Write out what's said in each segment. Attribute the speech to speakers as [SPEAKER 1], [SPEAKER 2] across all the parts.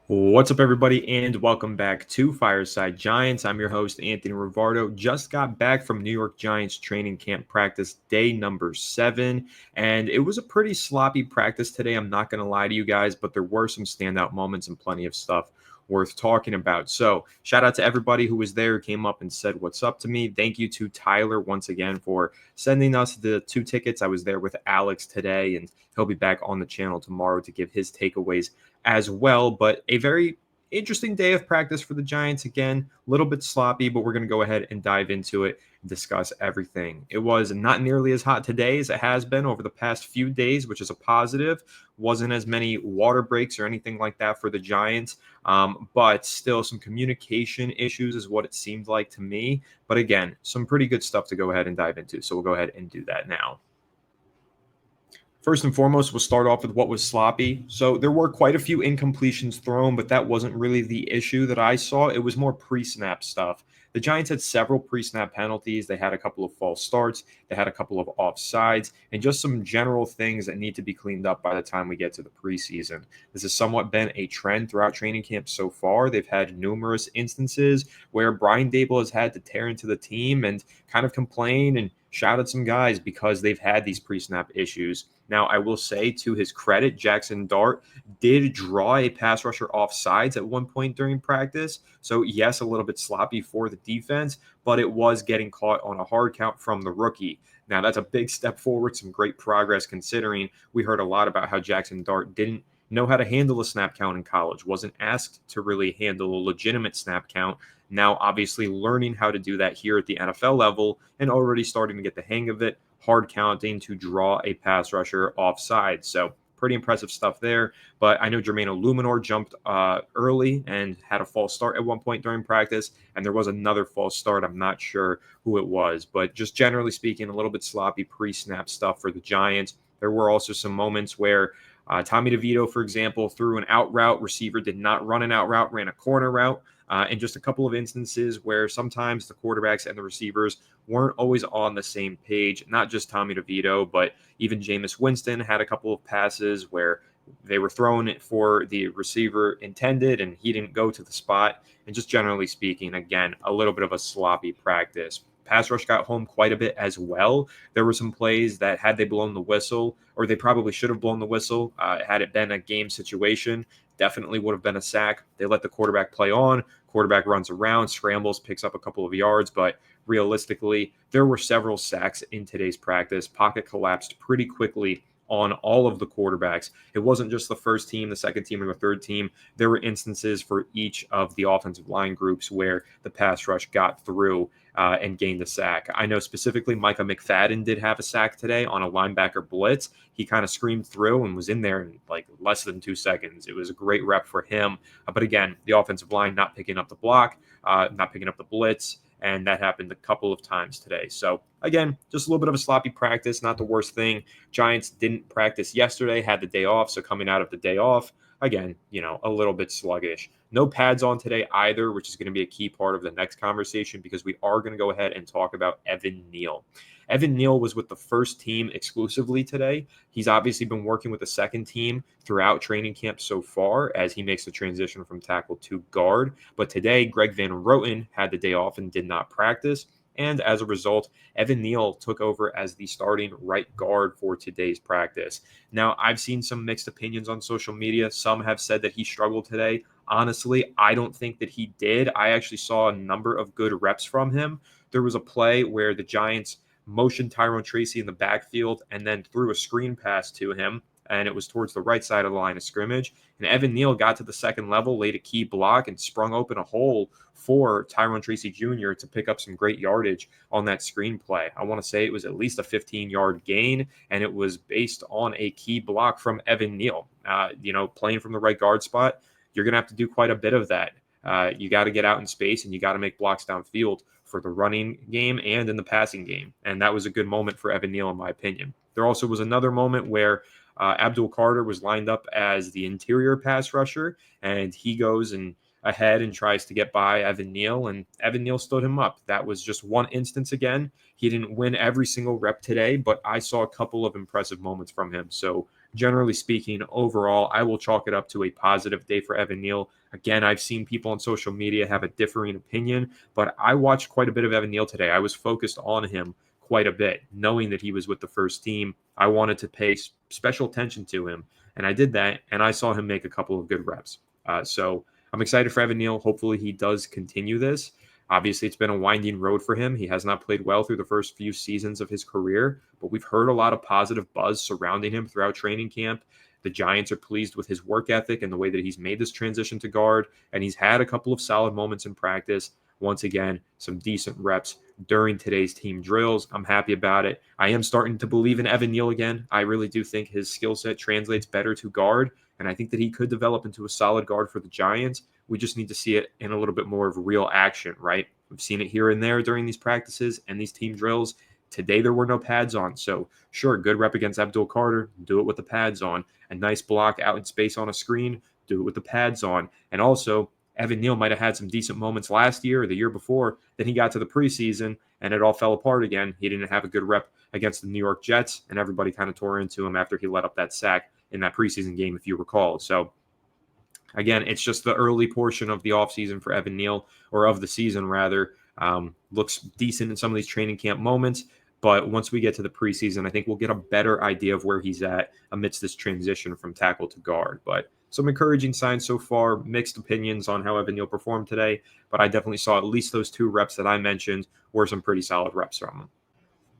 [SPEAKER 1] What's up, everybody, and welcome back to Fireside Giants. I'm your host, Anthony Rivardo. Just got back from New York Giants training camp practice day number 7, and it was a pretty sloppy practice today. I'm not going to lie to you guys, but there were some standout moments and plenty of stuff worth talking about. So, shout out to everybody who was there, who came up and said what's up to me. Thank you to Tyler once again for sending us the 2 tickets. I was there with Alex today, and he'll be back on the channel tomorrow to give his takeaways as well. But a very interesting day of practice for the Giants. Again, a little bit sloppy, but we're going to go ahead and dive into it and discuss everything. It was not nearly as hot today as it has been over the past few days, which is a positive. Wasn't as many water breaks or anything like that for the Giants, but still some communication issues is what it seemed like to me. But again, some pretty good stuff to go ahead and dive into. So we'll go ahead and do that now. First and foremost, we'll start off with what was sloppy. So there were quite a few incompletions thrown, but that wasn't really the issue that I saw. It was more pre-snap stuff. The Giants had several pre-snap penalties. They had a couple of false starts. They had a couple of offsides, and just some general things that need to be cleaned up by the time we get to the preseason. This has somewhat been a trend throughout training camp so far. They've had numerous instances where Brian Daboll has had to tear into the team and kind of complain and shout at some guys because they've had these pre-snap issues. Now, I will say, to his credit, Jackson Dart did draw a pass rusher off sides at one point during practice. So, yes, a little bit sloppy for the defense, but it was getting caught on a hard count from the rookie. Now, that's a big step forward, some great progress considering we heard a lot about how Jackson Dart didn't know how to handle a snap count in college, wasn't asked to really handle a legitimate snap count. Now, obviously, learning how to do that here at the NFL level and already starting to get the hang of it, hard counting to draw a pass rusher offside. So pretty impressive stuff there. But I know Jermaine Illuminor jumped early and had a false start at one point during practice, and there was another false start. I'm not sure who it was, but just generally speaking, a little bit sloppy pre-snap stuff for the Giants. There were also some moments where Tommy DeVito, for example, threw an out route. Receiver did not run an out route, ran a corner route. And just a couple of instances where sometimes the quarterbacks and the receivers weren't always on the same page. Not just Tommy DeVito, but even Jameis Winston had a couple of passes where they were thrown for the receiver intended and he didn't go to the spot. And just generally speaking, again, a little bit of a sloppy practice. Pass rush got home quite a bit as well. There were some plays that had they blown the whistle, or they probably should have blown the whistle, had it been a game situation, definitely would have been a sack. They let the quarterback play on. Quarterback runs around, scrambles, picks up a couple of yards, but realistically, there were several sacks in today's practice. Pocket collapsed pretty quickly on all of the quarterbacks. It wasn't just the first team, the second team, or the third team. There were instances for each of the offensive line groups where the pass rush got through and gained a sack. I know specifically Micah McFadden did have a sack today on a linebacker blitz. He kind of screamed through and was in there in like less than 2 seconds. It was a great rep for him. But again, the offensive line not picking up the block, not picking up the blitz, and that happened a couple of times today. So again, just a little bit of a sloppy practice, not the worst thing. Giants didn't practice yesterday, had the day off, so coming out of the day off, again, a little bit sluggish. No pads on today either, which is going to be a key part of the next conversation because we are going to go ahead and talk about Evan Neal. Evan Neal was with the first team exclusively today. He's obviously been working with the second team throughout training camp so far as he makes the transition from tackle to guard. But today, Greg Van Roten had the day off and did not practice. And as a result, Evan Neal took over as the starting right guard for today's practice. Now, I've seen some mixed opinions on social media. Some have said that he struggled today. Honestly, I don't think that he did. I actually saw a number of good reps from him. There was a play where the Giants motioned Tyrone Tracy in the backfield and then threw a screen pass to him, and it was towards the right side of the line of scrimmage. And Evan Neal got to the second level, laid a key block, and sprung open a hole for Tyrone Tracy Jr. to pick up some great yardage on that screen play. I want to say it was at least a 15-yard gain, and it was based on a key block from Evan Neal. Playing from the right guard spot, you're going to have to do quite a bit of that. You got to get out in space, and you got to make blocks downfield for the running game and in the passing game. And that was a good moment for Evan Neal, in my opinion. There also was another moment where Abdul Carter was lined up as the interior pass rusher, and he goes and ahead and tries to get by Evan Neal, and Evan Neal stood him up. That was just one instance again. He didn't win every single rep today, but I saw a couple of impressive moments from him. So generally speaking, overall, I will chalk it up to a positive day for Evan Neal. Again, I've seen people on social media have a differing opinion, but I watched quite a bit of Evan Neal today. I was focused on him quite a bit, knowing that he was with the first team. I wanted to pay special attention to him, and I did that, and I saw him make a couple of good reps. So I'm excited for Evan Neal. Hopefully, he does continue this. Obviously, it's been a winding road for him. He has not played well through the first few seasons of his career, but we've heard a lot of positive buzz surrounding him throughout training camp. The Giants are pleased with his work ethic and the way that he's made this transition to guard, and he's had a couple of solid moments in practice. Once again, some decent reps during today's team drills. I'm happy about it. I am starting to believe in Evan Neal again. I really do think his skill set translates better to guard, and I think that he could develop into a solid guard for the Giants. We just need to see it in a little bit more of real action, right? We've seen it here and there during these practices and these team drills. Today, there were no pads on. So, sure, good rep against Abdul Carter. Do it with the pads on. A nice block out in space on a screen. Do it with the pads on. And also, Evan Neal might have had some decent moments last year or the year before. Then he got to the preseason and it all fell apart again. He didn't have a good rep against the New York Jets, and everybody kind of tore into him after he let up that sack in that preseason game, if you recall. So, again, it's just the early portion of the offseason for Evan Neal, or of the season rather. Looks decent in some of these training camp moments, but once we get to the preseason, I think we'll get a better idea of where he's at amidst this transition from tackle to guard. But some encouraging signs so far, mixed opinions on how Evan Neal performed today, but I definitely saw at least those two reps that I mentioned were some pretty solid reps from him.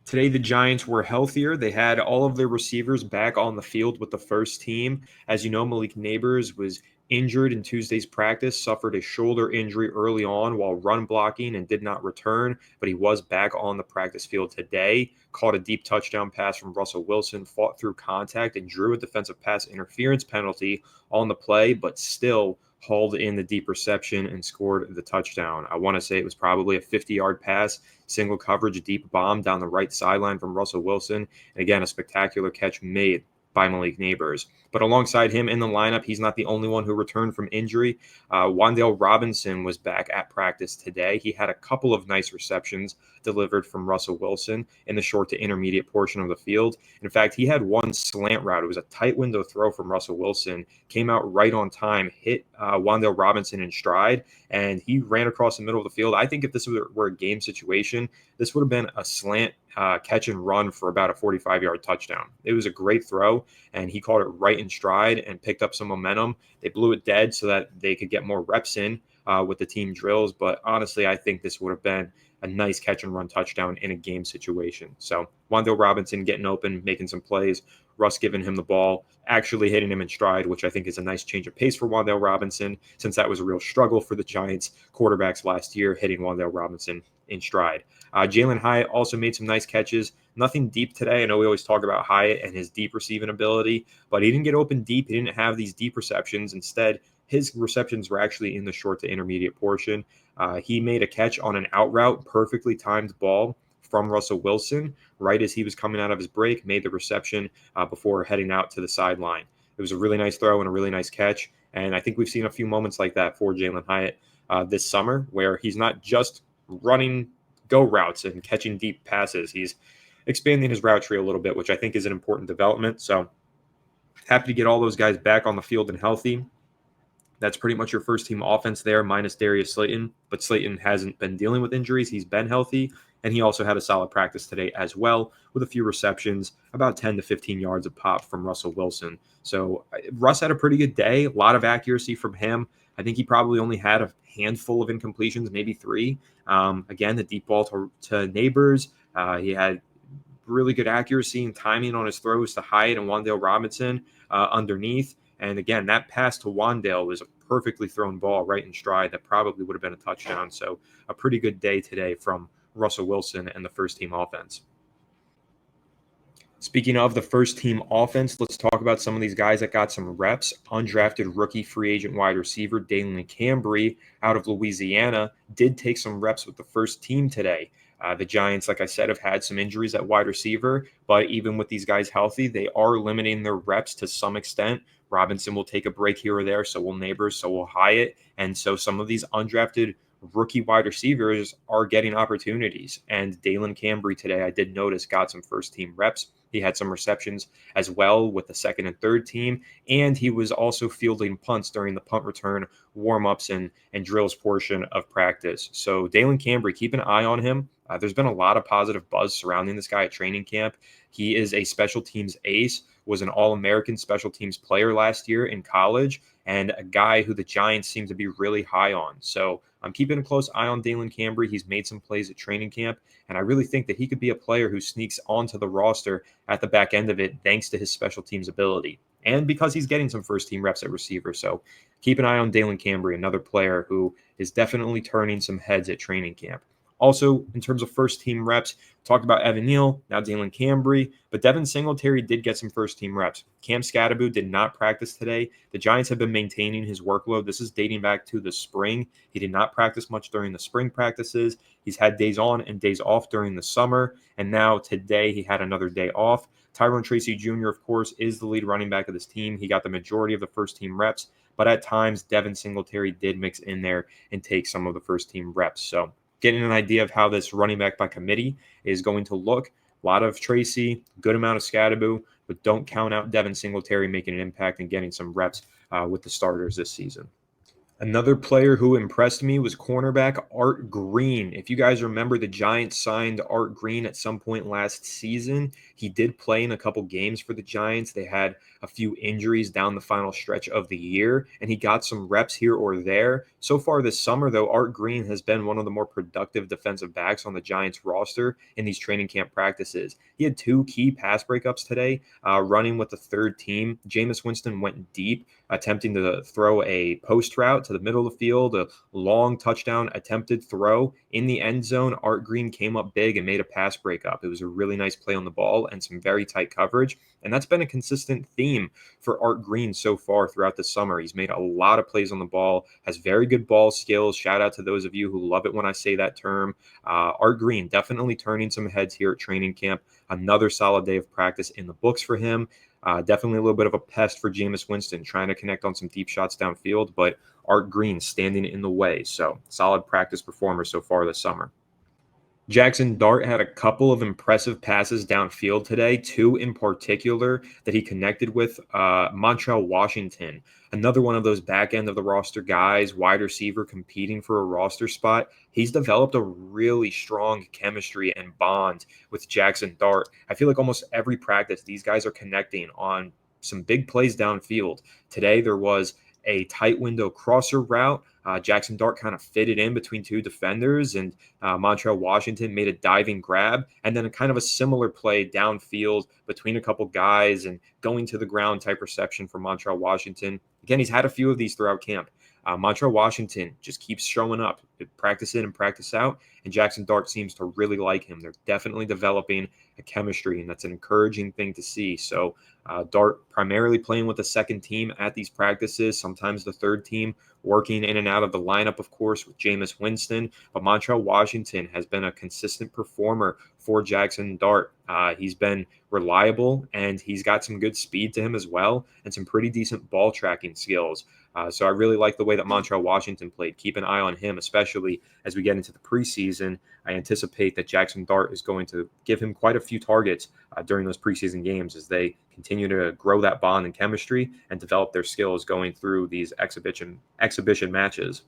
[SPEAKER 1] Today, the Giants were healthier. They had all of their receivers back on the field with the first team. As you know, Malik Nabers was injured in Tuesday's practice, suffered a shoulder injury early on while run blocking and did not return, but he was back on the practice field today, caught a deep touchdown pass from Russell Wilson, fought through contact, and drew a defensive pass interference penalty on the play, but still hauled in the deep reception and scored the touchdown. I want to say it was probably a 50-yard pass, single coverage, deep bomb down the right sideline from Russell Wilson. And again, a spectacular catch made by Malik Nabers. But alongside him in the lineup, he's not the only one who returned from injury. Wan'Dale Robinson was back at practice today. He had a couple of nice receptions delivered from Russell Wilson in the short to intermediate portion of the field. In fact, he had one slant route. It was a tight window throw from Russell Wilson, came out right on time, hit Wan'Dale Robinson in stride, and he ran across the middle of the field. I think if this were a game situation, this would have been a slant catch and run for about a 45-yard touchdown. It was a great throw, and he caught it right in stride and picked up some momentum. They blew it dead so that they could get more reps in with the team drills. But honestly, I think this would have been a nice catch and run touchdown in a game situation. So Wan'Dale Robinson getting open, making some plays, Russ giving him the ball, actually hitting him in stride, which I think is a nice change of pace for Wan'Dale Robinson, since that was a real struggle for the Giants quarterbacks last year, hitting Wan'Dale Robinson in stride. Jalen Hyatt also made some nice catches. Nothing deep today. I know we always talk about Hyatt and his deep receiving ability, but he didn't get open deep. He didn't have these deep receptions. Instead, his receptions were actually in the short to intermediate portion. He made a catch on an out route, perfectly timed ball from Russell Wilson right as he was coming out of his break, made the reception before heading out to the sideline. It was a really nice throw and a really nice catch. And I think we've seen a few moments like that for Jalen Hyatt this summer, where he's not just running go routes and catching deep passes. He's expanding his route tree a little bit, which I think is an important development. So happy to get all those guys back on the field and healthy. That's pretty much your first team offense there, minus Darius Slayton. But Slayton hasn't been dealing with injuries. He's been healthy. And he also had a solid practice today as well, with a few receptions, about 10 to 15 yards of pop from Russell Wilson. So Russ had a pretty good day, a lot of accuracy from him. I think he probably only had a handful of incompletions, maybe three. Again, the deep ball to Nabers. He had really good accuracy and timing on his throws to Hyatt and Wan'Dale Robinson underneath. And again, that pass to Wan'Dale was a perfectly thrown ball right in stride that probably would have been a touchdown. So a pretty good day today from Russell Wilson and the first team offense. Speaking of the first team offense, let's talk about some of these guys that got some reps. Undrafted rookie free agent wide receiver Dalen Cambry out of Louisiana did take some reps with the first team today. The Giants, like I said, have had some injuries at wide receiver, but even with these guys healthy, they are limiting their reps to some extent. Robinson will take a break here or there, so will Nabers, so will Hyatt. And so some of these undrafted rookie wide receivers are getting opportunities. And Dalen Cambry today, I did notice, got some first team reps. He had some receptions as well with the second and third team, and he was also fielding punts during the punt return warm-ups and drills portion of practice. So Dalen Cambry, keep an eye on him. There's been a lot of positive buzz surrounding this guy at training camp. He is a special teams ace, was an All-American special teams player last year in college, and a guy who the Giants seem to be really high on. So I'm keeping a close eye on Dalen Cambry. He's made some plays at training camp, and I really think that he could be a player who sneaks onto the roster at the back end of it thanks to his special teams ability and because he's getting some first team reps at receiver. So keep an eye on Dalen Cambry, another player who is definitely turning some heads at training camp. Also, in terms of first team reps, talked about Evan Neal, now Dalen Cambry, but Devin Singletary did get some first team reps. Cam Scatterbo did not practice today. The Giants have been maintaining his workload. This is dating back to the spring. He did not practice much during the spring practices. He's had days on and days off during the summer, and now today he had another day off. Tyrone Tracy Jr., of course, is the lead running back of this team. He got the majority of the first team reps, but at times Devin Singletary did mix in there and take some of the first team reps. So getting an idea of how this running back by committee is going to look. A lot of Tracy, good amount of Scatterbo, but don't count out Devin Singletary making an impact and getting some reps with the starters this season. Another player who impressed me was cornerback Art Green. If you guys remember, the Giants signed Art Green at some point last season. He did play in a couple games for the Giants. They had a few injuries down the final stretch of the year, and he got some reps here or there. So far this summer, though, Art Green has been one of the more productive defensive backs on the Giants roster in these training camp practices. He had 2 key pass breakups today, running with the third team. Jameis Winston went deep, attempting to throw a post route to the middle of the field, a long touchdown attempted throw in the end zone. Art Green came up big and made a pass breakup. It was a really nice play on the ball and some very tight coverage. And that's been a consistent theme for Art Green so far throughout the summer. He's made a lot of plays on the ball, has very good ball skills. Shout out to those of you who love it when I say that term. Art Green definitely turning some heads here at training camp. Another solid day of practice in the books for him. Definitely a little bit of a pest for Jameis Winston, trying to connect on some deep shots downfield, but Art Green standing in the way. So solid practice performer so far this summer. Jackson Dart had a couple of impressive passes downfield today, 2 in particular that he connected with Montreal Washington. Another one of those back end of the roster guys, wide receiver competing for a roster spot. He's developed a really strong chemistry and bond with Jackson Dart. I feel like almost every practice, these guys are connecting on some big plays downfield. Today, there was a tight window crosser route. Jackson Dart kind of fitted in between 2 defenders, and Montreal Washington made a diving grab, and then a kind of a similar play downfield between a couple guys and going to the ground type reception for Montreal Washington. Again, he's had a few of these throughout camp. Montreal Washington just keeps showing up, practice in and practice out, and Jackson Dart seems to really like him. They're definitely developing a chemistry, and that's an encouraging thing to see. So Dart primarily playing with the second team at these practices, sometimes the third team, working in and out of the lineup, of course, with Jameis Winston. But Montreal Washington has been a consistent performer for Jackson Dart. He's been reliable, and he's got some good speed to him as well, and some pretty decent ball tracking skills. So I really like the way that Montreal Washington played. Keep an eye on him, especially as we get into the preseason. I anticipate that Jackson Dart is going to give him quite a few targets during those preseason games as they continue to grow that bond and chemistry and develop their skills going through these exhibition matches.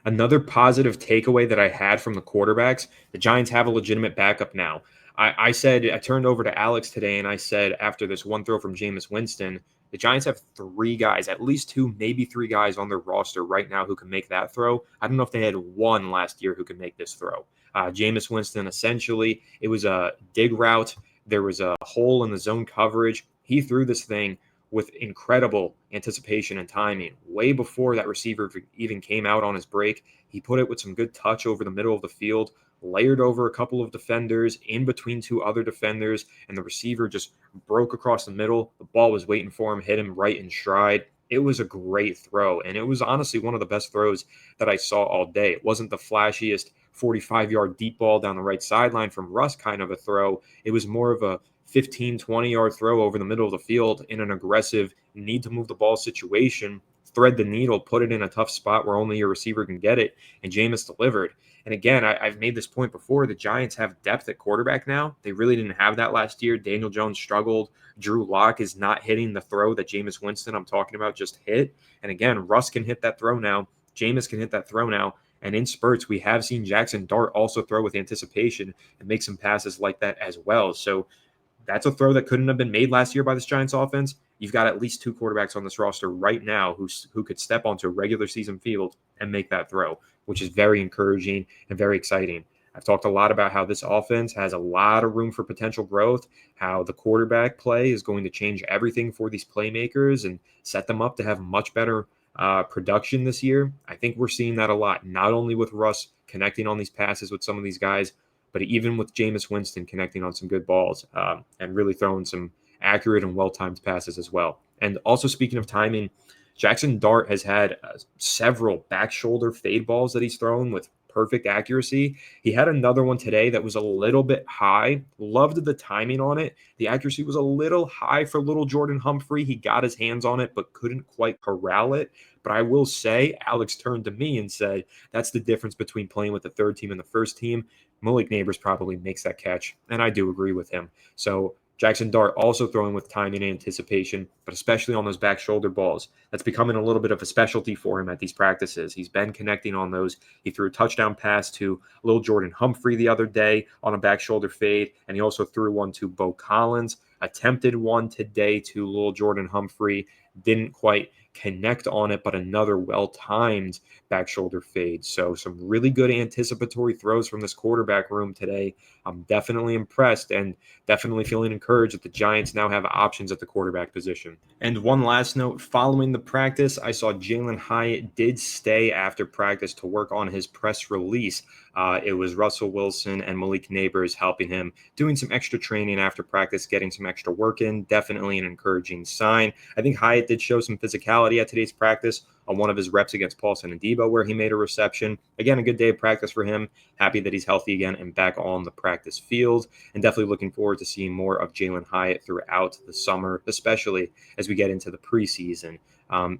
[SPEAKER 1] Another positive takeaway that I had from the quarterbacks, the Giants have a legitimate backup now. I turned over to Alex today and I said, after this one throw from Jameis Winston, the Giants have 3 guys, at least 2, maybe 3 guys on their roster right now who can make that throw. I don't know if they had 1 last year who could make this throw. Jameis Winston, essentially, it was a dig route. There was a hole in the zone coverage. He threw this thing with incredible anticipation and timing. Way before that receiver even came out on his break, he put it with some good touch over the middle of the field, layered over a couple of defenders, in between 2 other defenders, and the receiver just broke across the middle. The ball was waiting for him, hit him right in stride. It was a great throw, and it was honestly one of the best throws that I saw all day. It wasn't the flashiest 45-yard deep ball down the right sideline from Russ kind of a throw. It was more of a 15, 20-yard throw over the middle of the field in an aggressive need to move the ball situation. thread the needle, put it in a tough spot where only your receiver can get it, and Jameis delivered. And again, I've made this point before. The Giants have depth at quarterback now. They really didn't have that last year. Daniel Jones struggled. Drew Lock is not hitting the throw that Jameis Winston, I'm talking about, just hit. And again, Russ can hit that throw now. Jameis can hit that throw now. And in spurts, we have seen Jackson Dart also throw with anticipation and make some passes like that as well. So that's a throw that couldn't have been made last year by this Giants offense. You've got at least two quarterbacks on this roster right now who could step onto a regular season field and make that throw, which is very encouraging and very exciting. I've talked a lot about how this offense has a lot of room for potential growth, how the quarterback play is going to change everything for these playmakers and set them up to have much better production this year. I think we're seeing that a lot, not only with Russ connecting on these passes with some of these guys, but even with Jameis Winston connecting on some good balls and really throwing some accurate and well-timed passes as well. And also, speaking of timing, Jackson Dart has had several back shoulder fade balls that he's thrown with perfect accuracy. He had another one today that was a little bit high. Loved the timing on it. The accuracy was a little high for little Jordan Humphrey. He got his hands on it, but couldn't quite corral it. But I will say, Alex turned to me and said, that's the difference between playing with the third team and the first team. Malik Nabers probably makes that catch, and I do agree with him. So Jackson Dart also throwing with timing and anticipation, but especially on those back shoulder balls. That's becoming a little bit of a specialty for him at these practices. He's been connecting on those. He threw a touchdown pass to little Jordan Humphrey the other day on a back shoulder fade, and he also threw one to Bo Collins, attempted one today to little Jordan Humphrey, didn't quite connect on it, but another well-timed back shoulder fade. So some really good anticipatory throws from this quarterback room today. I'm definitely impressed and definitely feeling encouraged that the Giants now have options at the quarterback position. And one last note, following the practice, I saw Jalen Hyatt did stay after practice to work on his press release. It was Russell Wilson and Malik Nabers helping him, doing some extra training after practice, getting some extra work in. Definitely an encouraging sign. I think Hyatt did show some physicality at today's practice on one of his reps against Paulson and Debo, where he made a reception. Again, a good day of practice for him. Happy that he's healthy again and back on the practice field, and definitely looking forward to seeing more of Jalen Hyatt throughout the summer, especially as we get into the preseason.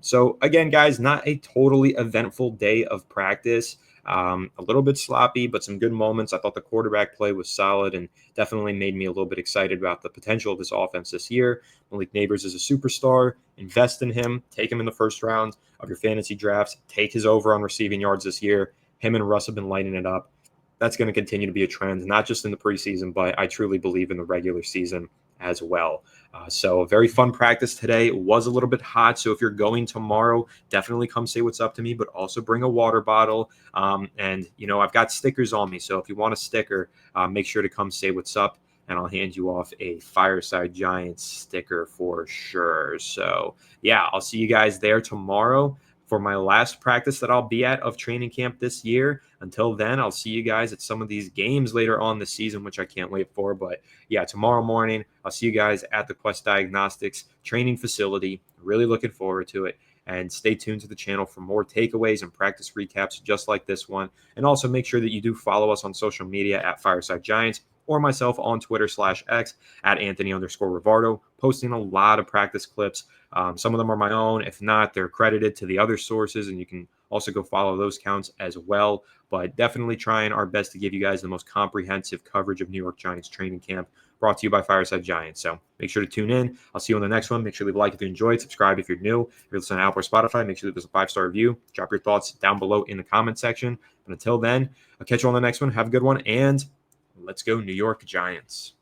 [SPEAKER 1] So again, guys, not a totally eventful day of practice. A little bit sloppy, but some good moments. I thought the quarterback play was solid and definitely made me a little bit excited about the potential of this offense this year. Malik Nabers is a superstar. Invest in him. Take him in the first round of your fantasy drafts. Take his over on receiving yards this year. Him and Russ have been lighting it up. That's going to continue to be a trend, not just in the preseason, but I truly believe in the regular season as well. So a very fun practice today. It was a little bit hot, so if you're going tomorrow, definitely come say what's up to me, but also bring a water bottle. And, I've got stickers on me, so if you want a sticker, make sure to come say what's up, and I'll hand you off a Fireside Giants sticker for sure. So, yeah, I'll see you guys there tomorrow for my last practice that I'll be at of training camp this year. Until then, I'll see you guys at some of these games later on this season, which I can't wait for. But yeah, tomorrow morning, I'll see you guys at the Quest Diagnostics training facility. Really looking forward to it. And stay tuned to the channel for more takeaways and practice recaps just like this one. And also make sure that you do follow us on social media at Fireside Giants, or myself on Twitter/X at Anthony_Rivardo, posting a lot of practice clips. Some of them are my own. If not, they're credited to the other sources, and you can also go follow those counts as well. But definitely trying our best to give you guys the most comprehensive coverage of New York Giants training camp, brought to you by Fireside Giants. So make sure to tune in. I'll see you on the next one. Make sure to leave a like if you enjoyed. Subscribe if you're new. If you're listening to Apple or Spotify, make sure to leave us a 5-star review. Drop your thoughts down below in the comment section. And until then, I'll catch you on the next one. Have a good one, and let's go New York Giants.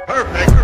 [SPEAKER 2] Perfect.